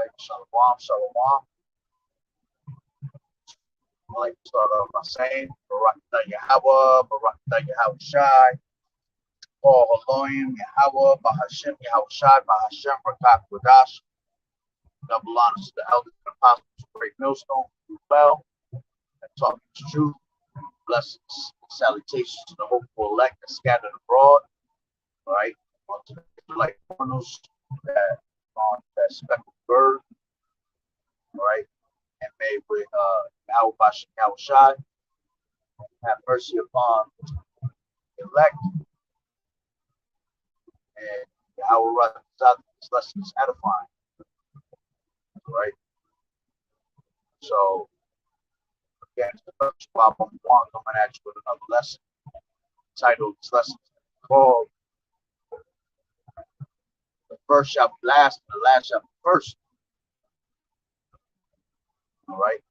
Right, shalom, shalom. I'd like to start off by saying, Barak Yahawah, Barak Yahawashi, Paul Elohim, Yahawah, Bahashem, Yahawashi, Bahashem, Rakak, Wadash, double honors to the elders and apostles of Great Millstone, who fell and taught the truth. Blessings and salutations to the hopeful elect and scattered abroad. All right, on to the light portals that on that speckled bird. All right, and made with Yahawah Yahawashi. Have mercy upon the elect, and Yahweh this lesson is edifying. Right? So, again, it's the first problem one coming at you with another lesson. Titled this lesson is called The First Shall Be Last, and the Last Shall Be First. All right?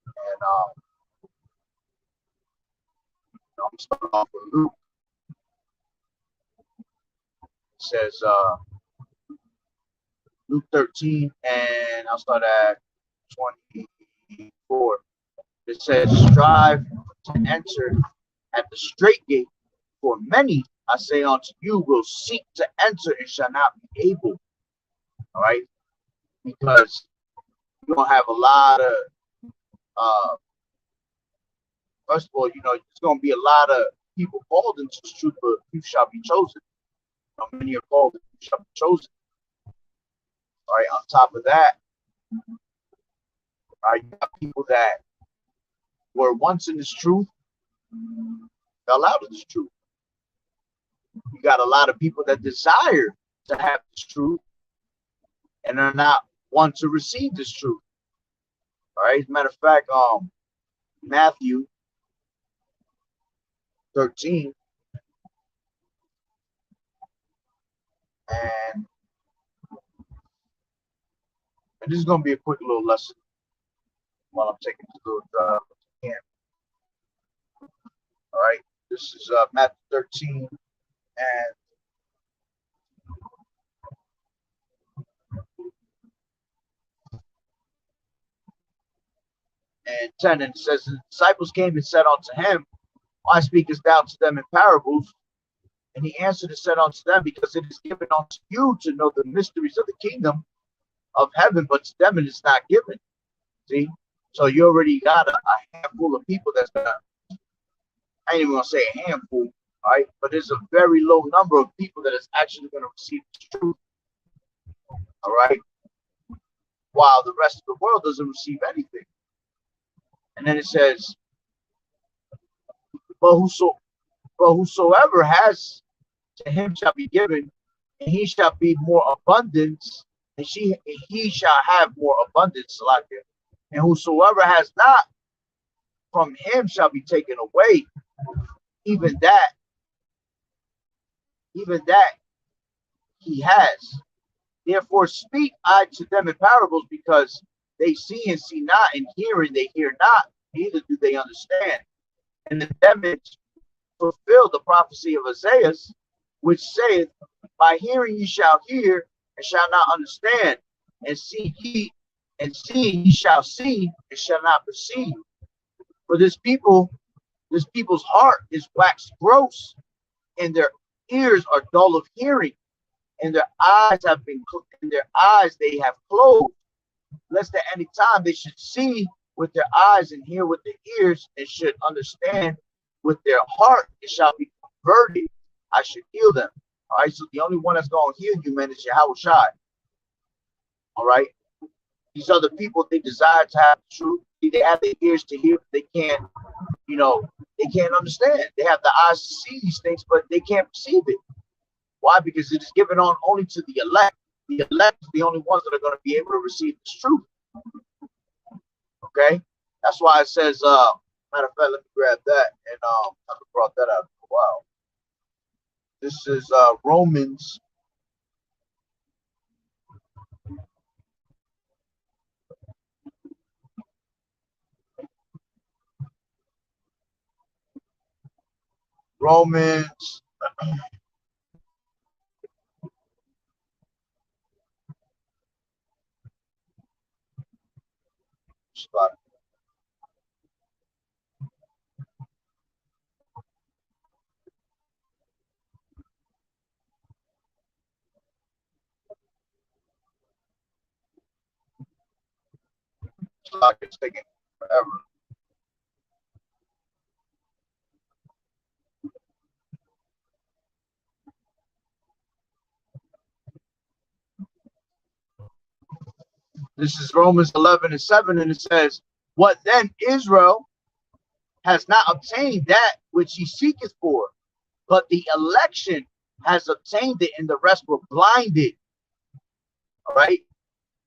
And I'm going to start off with Luke. It says, Luke 13, and I'll start at 24. It says, strive to enter at the straight gate, for many, I say unto you, will seek to enter and shall not be able. All right? Because you're going to have a lot of, first of all, there's going to be a lot of people called into this truth, but few shall be chosen. Many are called, but few shall be chosen. All right, on top of that, all right, you got people that were once in this truth, fell out of this truth. You got a lot of people that desire to have this truth and are not one to receive this truth. All right, as a matter of fact, Matthew 13, and this is going to be a quick little lesson while I'm taking this little drive to camp. All right, this is Matthew 13 and 10, and it says, the disciples came and said unto him, why speakest thou to them in parables? And he answered and said unto them, because it is given unto you to know the mysteries of the kingdom of heaven, but to them it is not given. See? So you already got a handful of people that's gonna, I ain't even gonna say a handful, all right? But there's a very low number of people that is actually gonna receive the truth. All right, while the rest of the world doesn't receive anything. And then it says, but whosoever has, to him shall be given, and he shall be more abundance, and he shall have more abundance, like it. And whosoever has not, from him shall be taken away. Even that he has. Therefore speak I to them in parables, because they see and see not, and hear and they hear not, neither do they understand. And the them it fulfill the prophecy of Isaiah, which saith, by hearing ye shall hear and shall not understand, and see ye, and seeing ye shall see and shall not perceive. For this people's heart is waxed gross, and their ears are dull of hearing, and their eyes they have closed, lest at any time they should see with their eyes and hear with their ears, and should understand with their heart, it shall be converted, I should heal them. All right, so the only one that's going to heal you, man, is Yahawashi. All right, these other people, they desire to have the truth. They have their ears to hear, but they can't, they can't understand. They have the eyes to see these things, but they can't perceive it. Why? Because it is given on only to the elect. The elect is the only ones that are going to be able to receive this truth. Okay, that's why it says, matter of fact, let me grab that, and I haven't brought that out in a while. This is Romans. Romans It's taking forever. This is Romans 11:7, and it says, "What then Israel has not obtained that which he seeketh for, but the election has obtained it, and the rest were blinded." All right.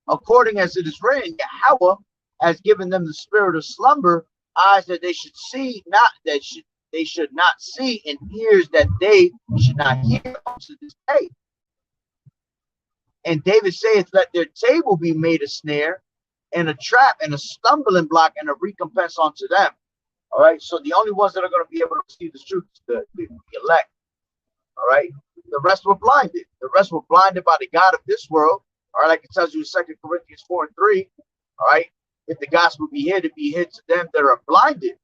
According as it is written, Yahweh has given them the spirit of slumber, eyes that they should see, not that they should not see, and ears that they should not hear unto this day. And David saith, "Let their table be made a snare, and a trap, and a stumbling block, and a recompense unto them." All right. So the only ones that are going to be able to see the truth is the elect. All right. The rest were blinded. The rest were blinded by the God of this world. All right. Like it tells you in 2 Corinthians 4:3. All right. If the gospel be hid, it be hid to them that are blinded.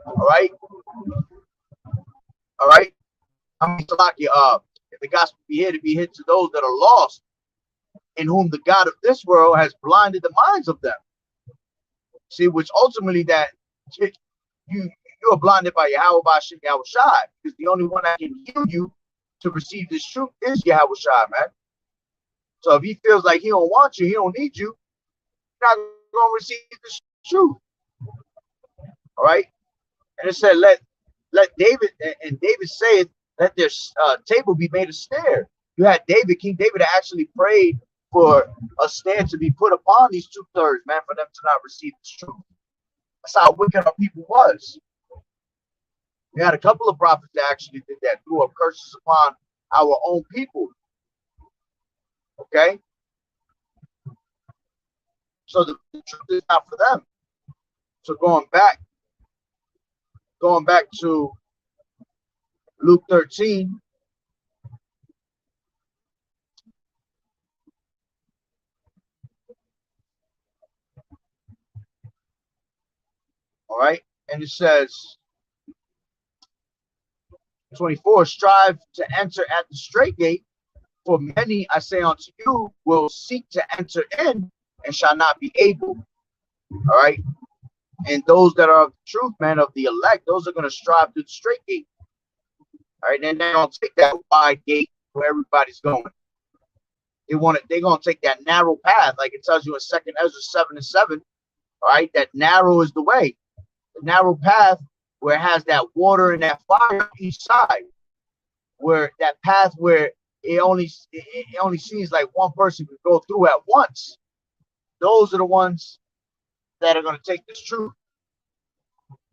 All right. All right. If the gospel be hid, it be hid to those that are lost, in whom the God of this world has blinded the minds of them. See, which ultimately that you are blinded by YAHAWAH'S Yahawashi, because the only one that can heal you to receive this truth is Yahawashi, man. So if he feels like he don't want you, he don't need you, you're not going to receive this truth. All right. And it said, let David, and David said, "Let their table be made a snare." You had King David actually prayed for a snare to be put upon these 2/3, man, for them to not receive this truth. That's how wicked our people was. We had a couple of prophets that actually did that, threw up curses upon our own people. Okay? So the truth is not for them. So going back to Luke 13. All right. And it says, 24, "Strive to enter at the straight gate, for many, I say unto you, will seek to enter in and shall not be able." All right. And those that are of the truth, man, of the elect, those are going to strive to the straight gate. All right. And they don't take that wide gate where everybody's going. They're going to take that narrow path, like it tells you in 2 Ezra 7:7. All right. That narrow is the way. The narrow path where it has that water and that fire on each side, where that path where it only seems like one person could go through at once. Those are the ones that are going to take this truth.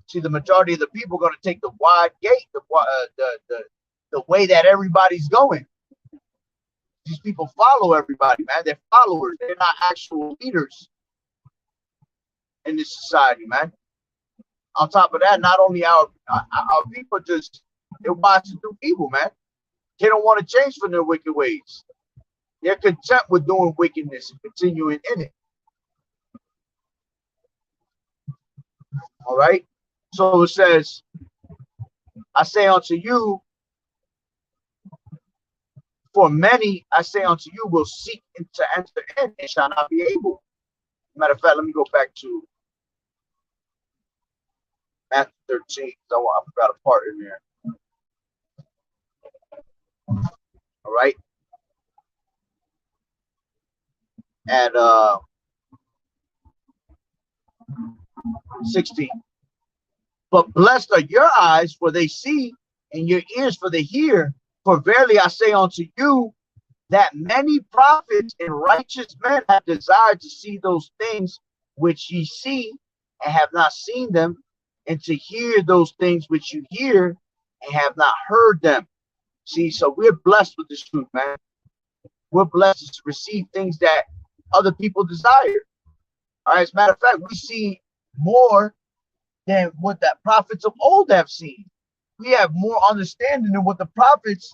See, the majority of the people are going to take the wide gate, the way that everybody's going. These people follow everybody, man. They're followers. They're not actual leaders in this society, man. On top of that, not only our people they're watching do evil, man. They don't want to change from their wicked ways. They're content with doing wickedness and continuing in it. All right. So it says, "I say unto you, for many, I say unto you, will seek to enter in and shall not be able." Matter of fact, let me go back to Matthew 13. I forgot a part in there. All right. At 16. "But blessed are your eyes, for they see, and your ears, for they hear. For verily I say unto you, that many prophets and righteous men have desired to see those things which ye see, and have not seen them, and to hear those things which you hear, and have not heard them." See, so we're blessed with this truth, man. We're blessed to receive things that other people desire. All right. As a matter of fact, we see more than what the prophets of old have seen. We have more understanding than what the prophets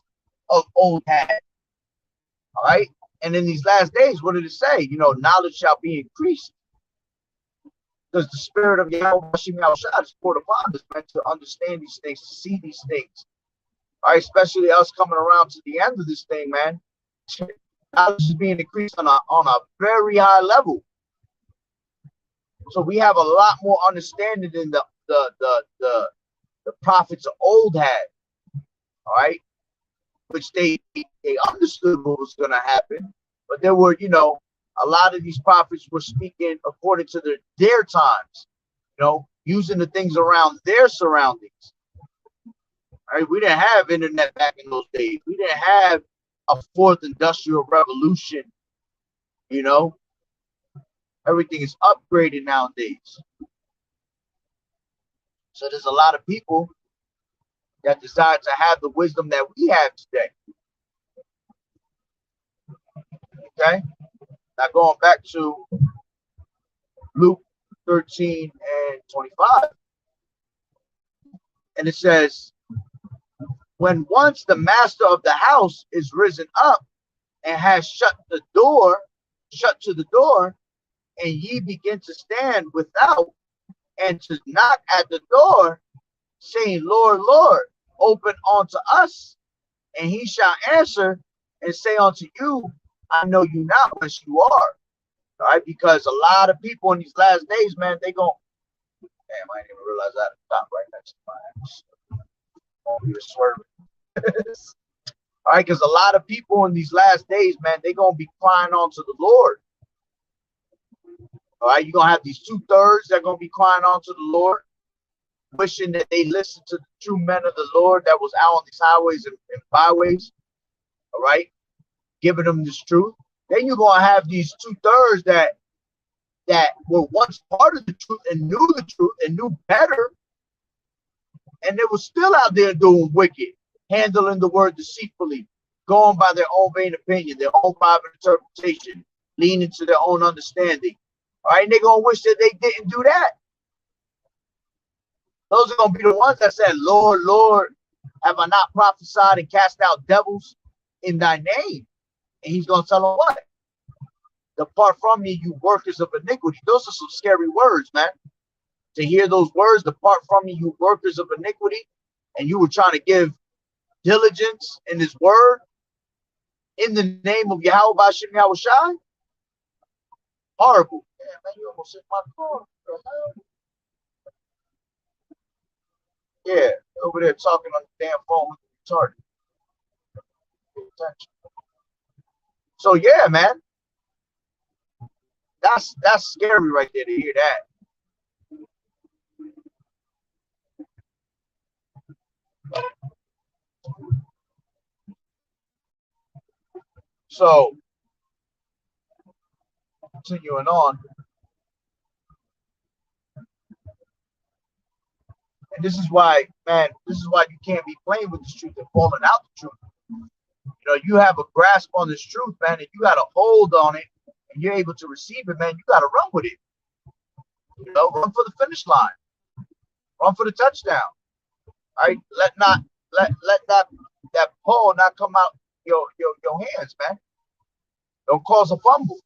of old had. All right. And in these last days, what did it say? Knowledge shall be increased. Because the spirit of Yahweh is poured upon us, man, to understand these things, to see these things. All right, especially us coming around to the end of this thing, man. Knowledge is being increased on a very high level. So we have a lot more understanding than the prophets of old had. All right, which they understood what was going to happen, but there were, you know, a lot of these prophets were speaking according to their times, you know, using the things around their surroundings. All right, we didn't have internet back in those days. We didn't have a fourth industrial revolution. You know, everything is upgraded nowadays. So there's a lot of people that desire to have the wisdom that we have today. Okay, now going back to Luke 13 and 25, and it says, when once the master of the house is risen up and has shut to the door, and ye begin to stand without and to knock at the door, saying, Lord, Lord, open unto us. And he shall answer and say unto you, I know you not whence you are. All right, because a lot of people in these last days, man, they go, damn, I didn't even realize I had to stop right next to my house. Oh, you're swerving. All right, because a lot of people in these last days, man, they're going to be crying unto the Lord. All right, you're going to have these 2/3 that are going to be crying unto the Lord, wishing that they listen to the true men of the Lord that was out on these highways and byways. All right, giving them this truth. Then you're going to have these 2/3 that were once part of the truth and knew the truth and knew better, and they were still out there doing wicked, handling the word deceitfully, going by their own vain opinion, their own private interpretation, leaning to their own understanding. All right, and they're going to wish that they didn't do that. Those are going to be the ones that said, Lord, Lord, have I not prophesied and cast out devils in thy name? And he's going to tell them what? Depart from me, you workers of iniquity. Those are some scary words, man. To hear those words, depart from me, you workers of iniquity, and you were trying to give diligence in his word in the name of Yahweh Bashim Yahushai. Horrible. Yeah, man, you almost hit my car. Yeah, over there talking on the damn phone with the retarded. Pay attention. So yeah, man. That's scary right there to hear that. So continuing on, and this is why, man, this is why you can't be playing with this truth and falling out the truth. You know, you have a grasp on this truth, man, and you got a hold on it, and you're able to receive it, man. You got to run with it. You know, run for the finish line, run for the touchdown. All right, let that ball not come out your hands, man. Don't cause a fumble.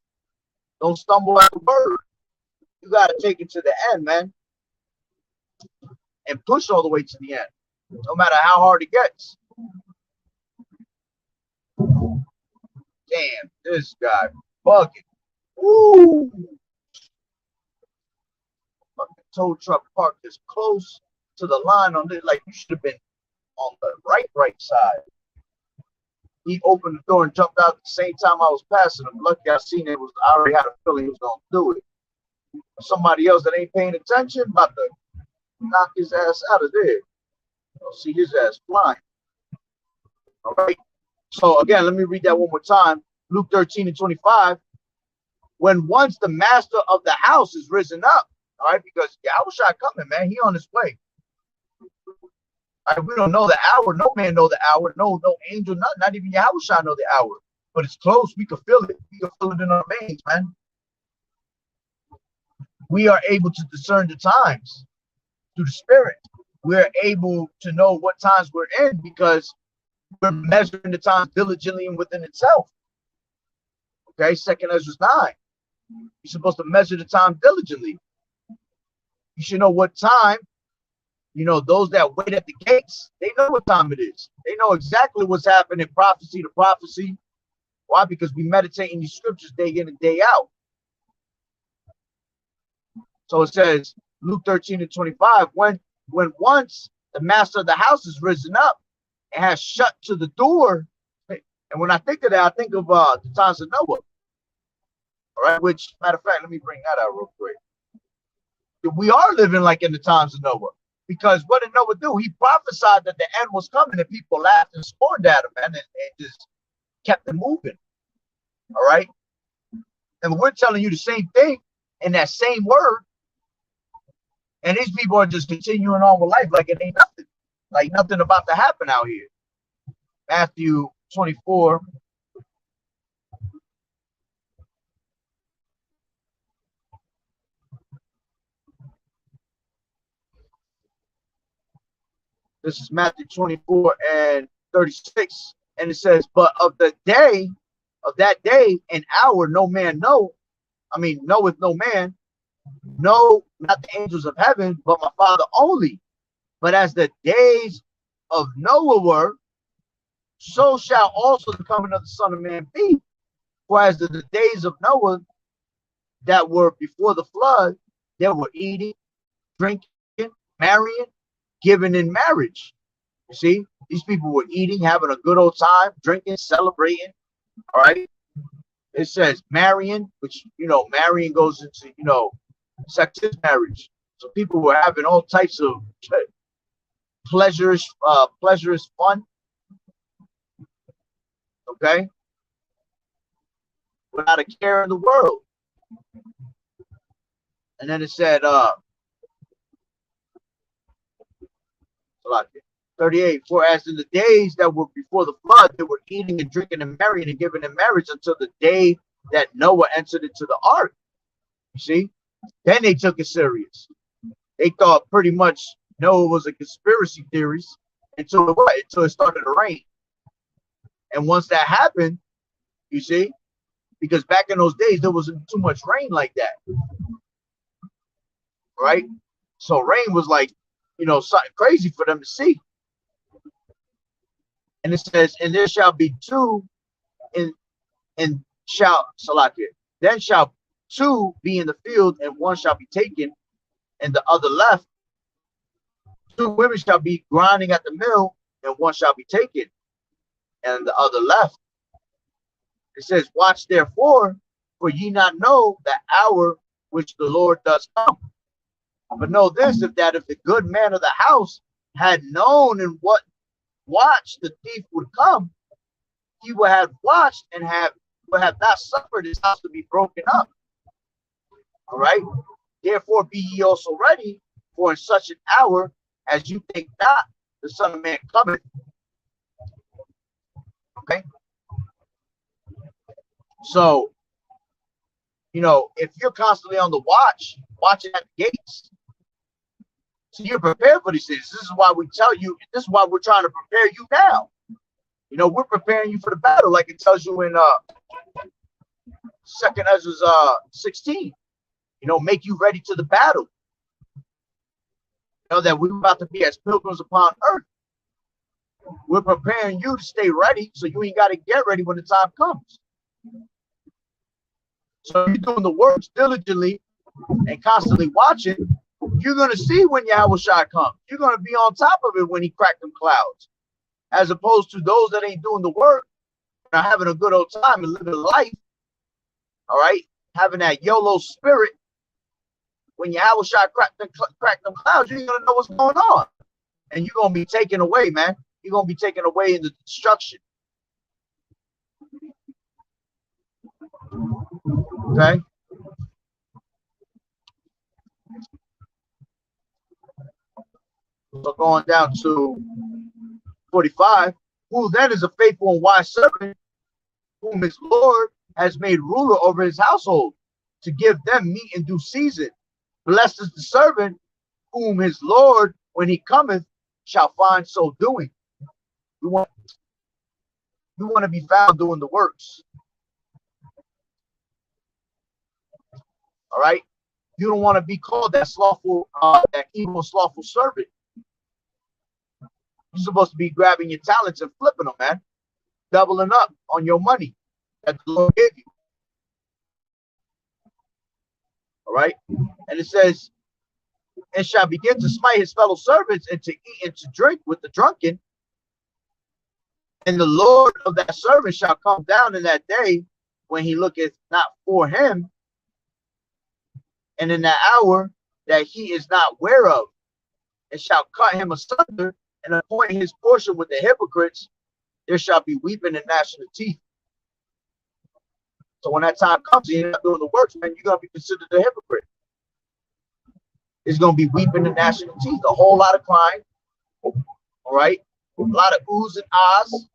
Don't stumble at the word. You got to take it to the end, man, and push all the way to the end, no matter how hard it gets. Damn, this guy bugging. Woo! Fucking tow truck parked this close to the line on this, like you should have been on the right side. He opened the door and jumped out at the same time I was passing him. Lucky I seen it. I already had a feeling he was gonna do it. Somebody else that ain't paying attention about to knock his ass out of there. I'll see his ass flying. All right. So again, let me read that one more time. Luke 13 and 25. When once the master of the house is risen up, all right, because Yahushua coming, man, he on his way. All right, we don't know the hour. No man know the hour. No angel, not even Yahushua know the hour. But it's close. We can feel it. We can feel it in our veins, man. We are able to discern the times through the Spirit. We're able to know what times we're in because we're measuring the times diligently and within itself. Okay, 2 Ezra 9. You're supposed to measure the time diligently. You should know what time. You know, those that wait at the gates, they know what time it is. They know exactly what's happening, prophecy to prophecy. Why? Because we meditate in these scriptures day in and day out. So it says, Luke 13:25, when once the master of the house is risen up and has shut to the door. And when I think of that, I think of the times of Noah. All right, which, matter of fact, let me bring that out real quick. We are living like in the times of Noah. Because what did Noah do? He prophesied that the end was coming, and people laughed and scorned at him, man, and just kept it moving. All right? And we're telling you the same thing in that same word. And these people are just continuing on with life like it ain't nothing. Like nothing about to happen out here. Matthew 24. This is Matthew 24:36. And it says, but of the day, of that day and hour, no man knoweth no man, no, not the angels of heaven, but my Father only. But as the days of Noah were, so shall also the coming of the Son of Man be. For as the days of Noah that were before the flood, they were eating, drinking, marrying, giving in marriage. You see, these people were eating, having a good old time, drinking, celebrating. All right. It says marrying, which, you know, marrying goes into, you know, sex is marriage. So people were having all types of pleasures, pleasures, fun. Okay. Without a care in the world. And then it said, 38, for as in the days that were before the flood, they were eating and drinking and marrying and giving in marriage until the day that Noah entered into the ark. You see? Then they took it serious. They thought pretty much Noah was a conspiracy theorist until it started to rain. And once that happened, you see, because back in those days, there wasn't too much rain like that. Right? So rain was like, you know, something crazy for them to see. And it says, and there shall be two then shall two be in the field, and one shall be taken, and the other left. Two women shall be grinding at the mill, and one shall be taken, and the other left. It says, watch therefore, for ye not know the hour which the Lord does come. But know this, if the good man of the house had known in what watch the thief would come, he would have watched and would have not suffered his house to be broken up. All right. Therefore be ye also ready, for in such an hour as you think not, the Son of Man cometh. Okay. So, you know, if you're constantly on the watching at the gates, so you're prepared for these things. This is why we tell you, this is why we're trying to prepare you now. You know, we're preparing you for the battle, like it tells you in 2nd Ezra 16. You know, make you ready to the battle. You know, that we're about to be as pilgrims upon earth. We're preparing you to stay ready, so you ain't got to get ready when the time comes. So you're doing the works diligently and constantly watching. You're going to see when Yahawashi comes. You're going to be on top of it when he cracked them clouds. As opposed to those that ain't doing the work and are having a good old time and living life. All right? Having that YOLO spirit. When Yahawashi crack them clouds, you ain't going to know what's going on. And you're going to be taken away, man. You're going to be taken away in the destruction. Okay? So going down to 45, who then is a faithful and wise servant, whom his Lord has made ruler over his household, to give them meat in due season. Blessed is the servant whom his Lord, when he cometh, shall find so doing. We want to be found doing the works. All right. You don't want to be called that slothful, that evil, slothful servant. You're supposed to be grabbing your talents and flipping them, man. Doubling up on your money that the Lord gave you. All right? And it says, and shall begin to smite his fellow servants and to eat and to drink with the drunken. And the Lord of that servant shall come down in that day when he looketh not for him, and in that hour that he is not ware of, and shall cut him asunder and appoint his portion with the hypocrites. There shall be weeping and gnashing of teeth. So when that time comes, you're not doing the works, man, you're going to be considered a hypocrite. It's going to be weeping and gnashing of teeth, a whole lot of crying, all right? A lot of oohs and ahs.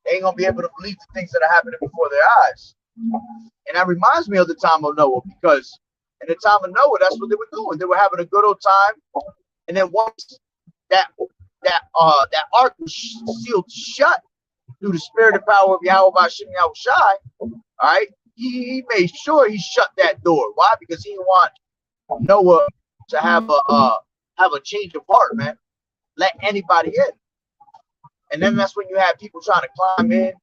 They ain't going to be able to believe the things that are happening before their eyes. And that reminds me of the time of Noah, because in the time of Noah, that's what they were doing. They were having a good old time. And then once that ark was sealed shut through the spirit and power of YAHAWAH'S, all right, he made sure he shut that door. Why? Because he didn't want Noah to have a change of heart, man. Let anybody in. And then that's when you have people trying to climb in,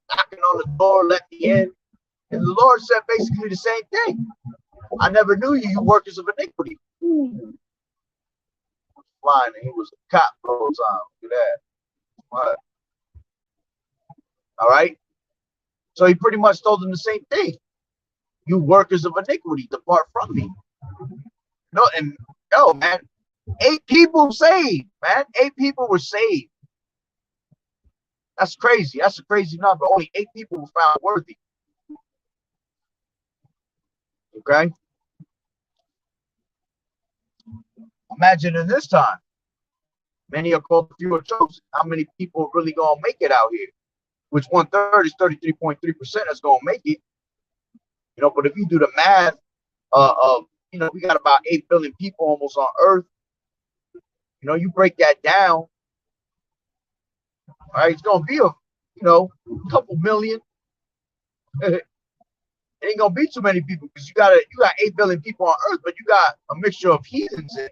knocking on the door, let me in. And the Lord said basically the same thing. I never knew you, you workers of iniquity. Flying, and he was a cop the whole time. Look at that. What? All right. So he pretty much told them the same thing. You workers of iniquity, depart from me. No, and yo, man, 8 people saved, man. 8 people were saved. That's crazy. That's a crazy number. Only 8 people were found worthy. Okay. Imagine in this time, many are called, few are chosen. How many people are really going to make it out here? Which 1/3 is 33.3% that's going to make it. You know, but if you do the math of, you know, we got about 8 billion people almost on Earth. You know, you break that down, all right, it's going to be a, you know, couple million. It ain't going to be too many people because you got 8 billion people on Earth, but you got a mixture of heathens and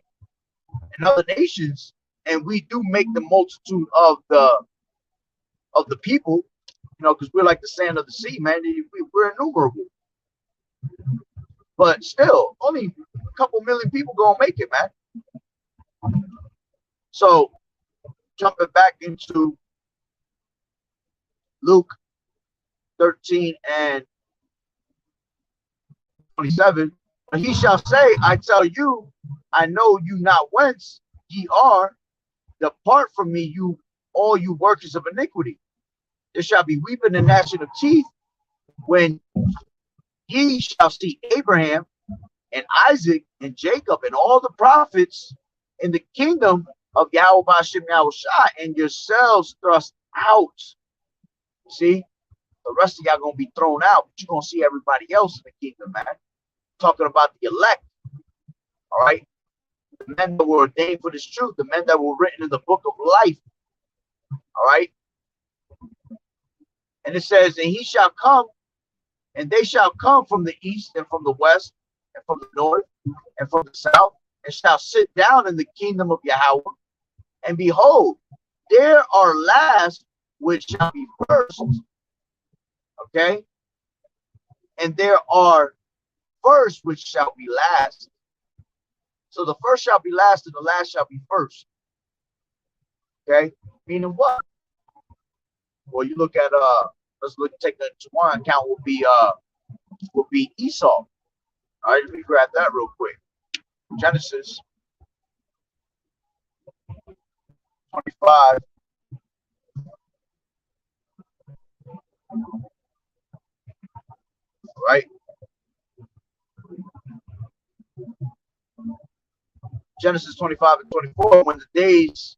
other nations, and we do make the multitude of the people, you know, because we're like the sand of the sea, man. We're innumerable. But still, only a couple million people gonna make it, man. So jumping back into Luke 13 and 27, but he shall say, I tell you, I know you not whence ye are. Depart from me, you all you workers of iniquity. There shall be weeping and gnashing of teeth when ye shall see Abraham and Isaac and Jacob and all the prophets in the kingdom of YAHAWAH'S, and yourselves thrust out. See, the rest of y'all gonna be thrown out, but you're gonna see everybody else in the kingdom, man. Talking about the elect, all right, the men that were ordained for this truth, the men that were written in the book of life, all right. And it says, and he shall come, and they shall come from the east and from the west and from the north and from the south, and shall sit down in the kingdom of Yahweh. And behold, there are last which shall be first, okay, and there are first which shall be last. So the first shall be last and the last shall be first. Okay, meaning what? Well, you look at let's look, take the one account will be Esau. All right, let me grab that real quick. Genesis 25. All right. Genesis 25 and 24, when her days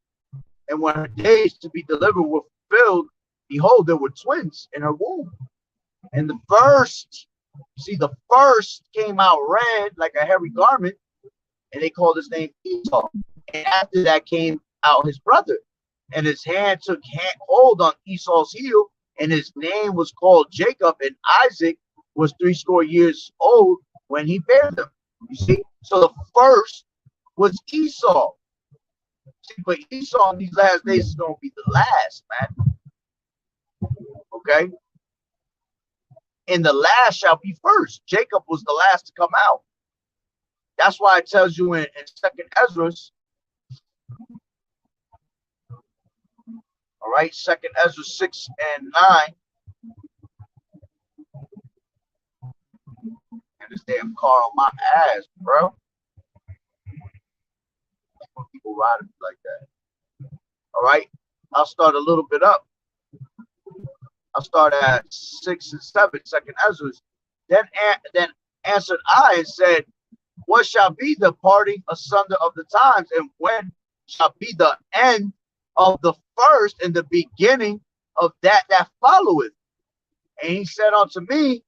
to be delivered were fulfilled, behold, there were twins in her womb. And the first came out red like a hairy garment, and they called his name Esau. And after that came out his brother, and his hand took hold on Esau's heel, and his name was called Jacob, and Isaac was 80 years old when he bare them. You see? So the first was Esau. See, but Esau in these last days is going to be the last, man. Okay? And the last shall be first. Jacob was the last to come out. That's why it tells you in 2nd Ezra, all right, 2nd Ezra 6 and 9. And this damn car on my ass, bro. People riding like that. All right, I'll start a little bit up. I'll start at 6 and 7, 2nd Ezra. Then answered I and said, what shall be the parting asunder of the times, and when shall be the end of the first and the beginning of that followeth? And he said unto me,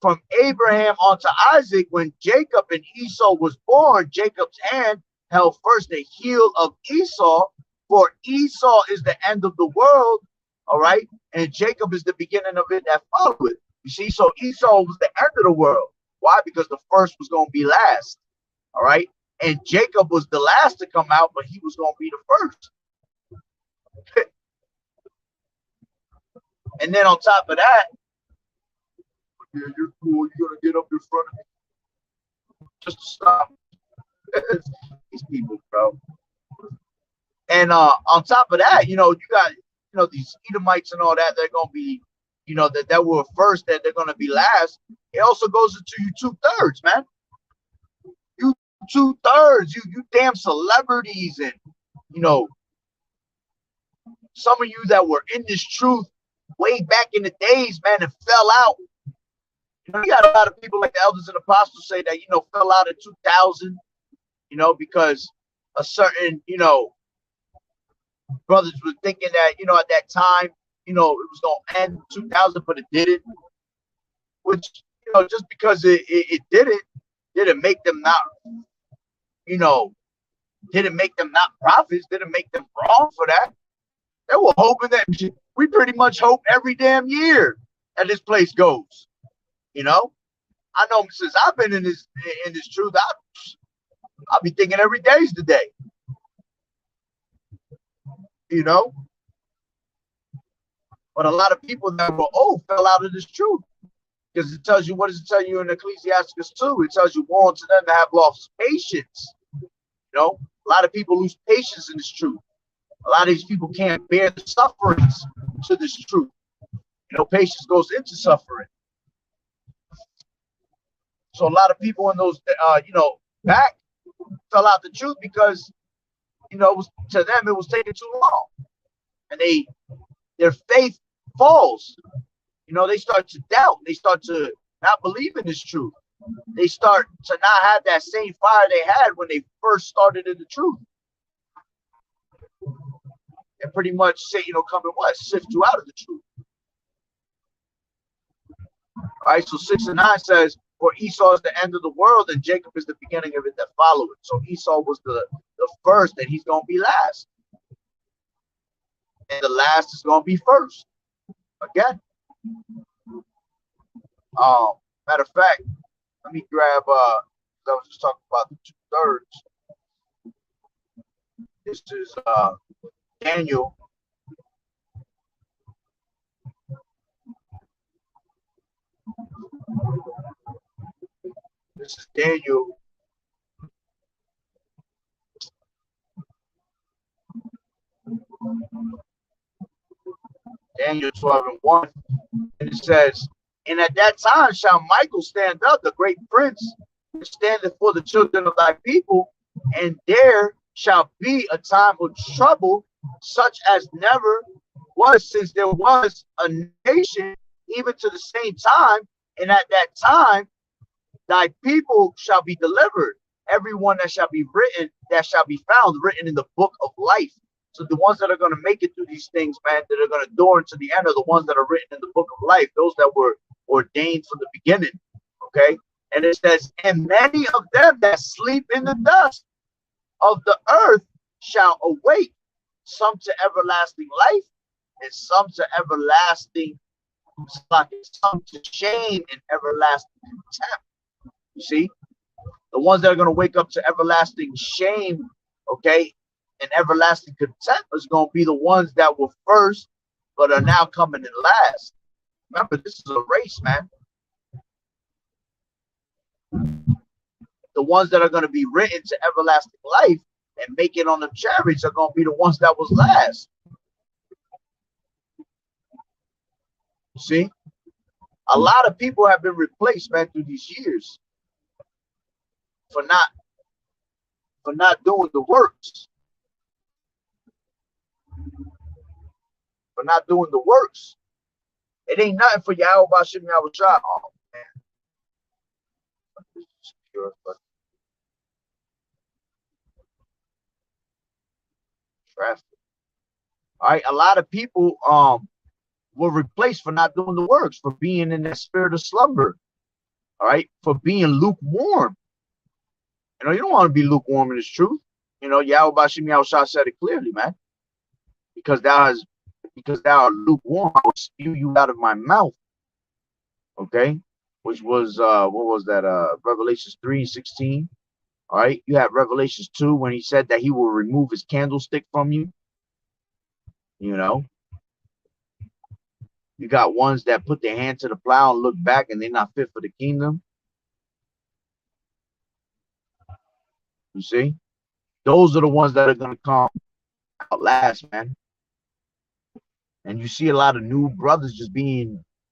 from Abraham unto Isaac, when Jacob and Esau was born, Jacob's hand held first the heel of Esau, for Esau is the end of the world, all right, and Jacob is the beginning of it that followeth. You see, so Esau was the end of the world. Why? Because the first was going to be last, all right, and Jacob was the last to come out, but he was going to be the first. And then on top of that, yeah, you're cool. You're gonna get up in front of me just to stop these people, bro. And on top of that, you got these Edomites and all that. They're gonna be, that were first, that they're gonna be last. It also goes into you 2/3, man. You 2/3, you damn celebrities, and some of you that were in this truth way back in the days, man, and fell out. You got a lot of people like the elders and apostles say that, fell out in 2000, because a certain, brothers were thinking that, at that time, it was going to end 2000, but it didn't. Which, just because it didn't make them not, didn't make them not prophets, didn't make them wrong for that. They were hoping that we pretty much hope every damn year that this place goes. I know since I've been in this truth, I'll be thinking every day's the day. But a lot of people that were old fell out of this truth, because it tells you, what does it tell you in Ecclesiastes 2? It tells you, woe unto them that have lost patience. A lot of people lose patience in this truth. A lot of these people can't bear the sufferings to this truth. Patience goes into suffering. So a lot of people in those, back fell out the truth because, it was, to them, it was taking too long. And their faith falls. They start to doubt. They start to not believe in this truth. They start to not have that same fire they had when they first started in the truth. And pretty much say, come and what? Sift you out of the truth. All right, so 6 and 9 says, for Esau is the end of the world, and Jacob is the beginning of it that followeth. So Esau was the first, and he's going to be last. And the last is going to be first. Again. Matter of fact, let me grab, I was just talking about the 2/3. This is Daniel. This is Daniel. Daniel 12 and 1. And it says, and at that time shall Michael stand up, the great prince, which standeth for the children of thy people, and there shall be a time of trouble, such as never was since there was a nation, even to the same time. And at that time thy people shall be delivered, everyone that shall be written, that shall be found written in the book of life. So the ones that are going to make it through these things, man, that are going to endure to the end, are the ones that are written in the book of life, those that were ordained from the beginning. Okay. And it says, and many of them that sleep in the dust of the earth shall awake, some to everlasting life, and some to everlasting, some to shame and everlasting contempt. You see, the ones that are going to wake up to everlasting shame, okay, and everlasting contempt is going to be the ones that were first, but are now coming in last. Remember, this is a race, man. The ones that are going to be written to everlasting life and make it on the chariots are going to be the ones that was last. You see, a lot of people have been replaced, man, through these years for not doing the works. For not doing the works. It ain't nothing for Yahweh Bashim Yahweh Shah. Oh man. Traffic. All right, a lot of people were replaced for not doing the works, for being in that spirit of slumber. All right, for being lukewarm. You know, you don't want to be lukewarm in this truth. You know, Yahweh Bashim Yahweh Shah said it clearly, man. Because thou art lukewarm, I will spew you out of my mouth. Okay, which was what was that? Revelations 3:16. All right, you have Revelations 2 when he said that he will remove his candlestick from you. You know, you got ones that put their hand to the plow and look back, and they're not fit for the kingdom. You see, those are the ones that are going to come out last, man. And you see a lot of new brothers just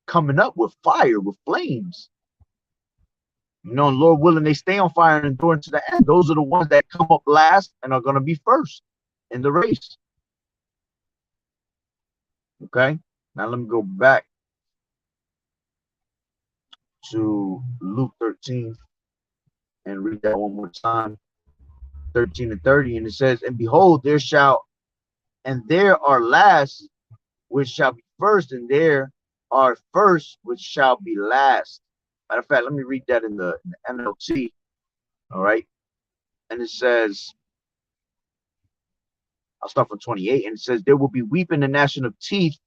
coming up with fire, with flames. You know, and Lord willing, they stay on fire and endure to the end. Those are the ones that come up last and are going to be first in the race. Okay, now let me go back to Luke 13 and read that one more time. 13 and 30, and it says, and behold, there are last which shall be first, and there are first which shall be last. Matter of fact, let me read that in the NLT. All right, and it says, I'll start from 28, and it says, there will be weeping and gnashing of teeth,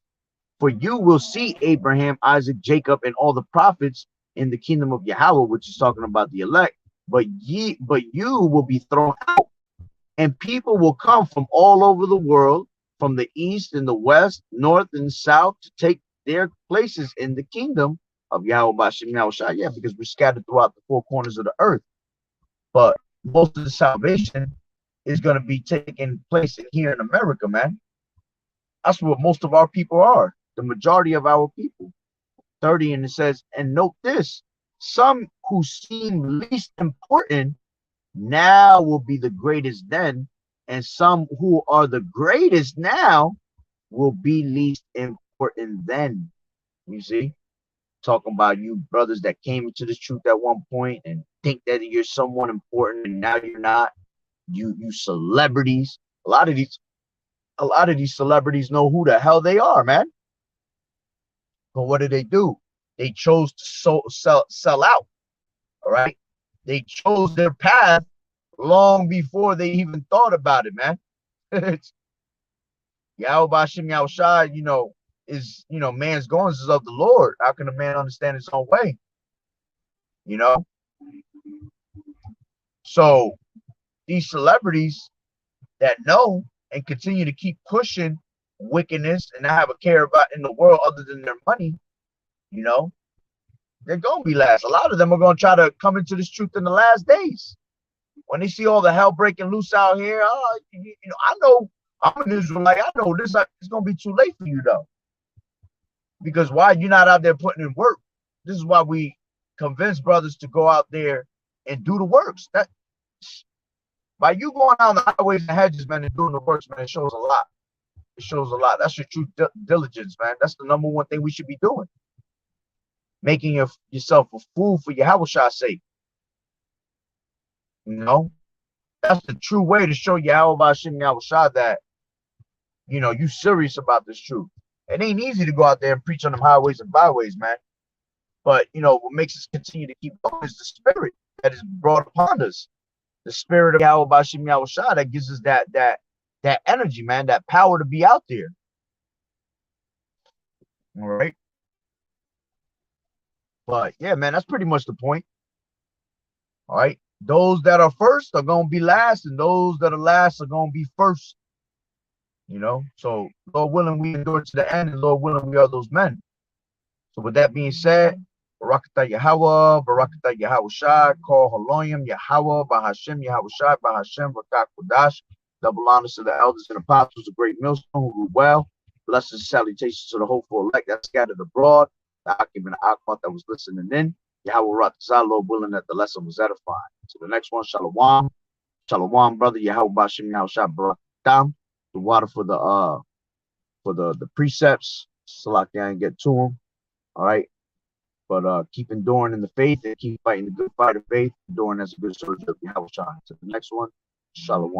for you will see Abraham, Isaac, Jacob, and all the prophets in the kingdom of Yahweh, which is talking about the elect. But you will be thrown out, and people will come from all over the world, from the east and the west, north and south, to take their places in the kingdom of Yahweh Bashim Yahweh Shah. Yeah, because we're scattered throughout the four corners of the earth. But most of the salvation is going to be taking place here in America, man. That's what most of our people are, the majority of our people. 30, and it says, and note this, some who seem least important now will be the greatest then, and some who are the greatest now will be least important then. You see, talking about you brothers that came into this truth at one point and think that you're someone important, and now you're not. You celebrities. A lot of these celebrities know who the hell they are, man. But what do? They chose to sell out. All right, they chose their path long before they even thought about it, man. Yahweh Bashim Yahweh Shai, you know, is, you know, man's goings is of the Lord. How can a man understand his own way? You know? So these celebrities that know and continue to keep pushing wickedness and not have a care about in the world other than their money, you know, they're going to be last. A lot of them are going to try to come into this truth in the last days. When they see all the hell breaking loose out here, you know, I know I'm an Israelite. I know this it's going to be too late for you, though. Because why you're not out there putting in work? This is why we convince brothers to go out there and do the works. That by you going out on the highways and hedges, man, and doing the works, man, it shows a lot. It shows a lot. That's your true diligence, man. That's the number one thing we should be doing. Making yourself a fool for Yahweh's sake. You know, that's the true way to show Yahweh Bashim Yahweh Shah that, you know, you serious about this truth. It ain't easy to go out there and preach on them highways and byways, man. But, you know, what makes us continue to keep going is the spirit that is brought upon us. The spirit of Yahweh Bashim Yahweh Shah that gives us that energy, man, that power to be out there. All right. But yeah, man, that's pretty much the point. All right. Those that are first are going to be last, and those that are last are going to be first. You know, so Lord willing, we endure to the end, and Lord willing, we are those men. So with that being said, Barakatah Yahweh, Barakatah Yahweh Shai, call Haloyim, Yahweh, Bahashem, Yahweh Shai, Bahashem, Rakak Kodash, double honors to the elders and apostles, of great millstone who rule well. Blessings and salutations to the hopeful elect that scattered abroad, the Akim and the Akmat that was listening in. Yahweh Ratazah, Lord willing that the lesson was edifying. To the next one, Shalom. Shalom, brother. Yahweh Bashem, Yahweh Shai, Barakatah. The water for the precepts. Salak, I didn't get to them. All right. But keep enduring in the faith and keep fighting the good fight of faith, enduring as a good soldier of Yahweh. To the next one, Shalom.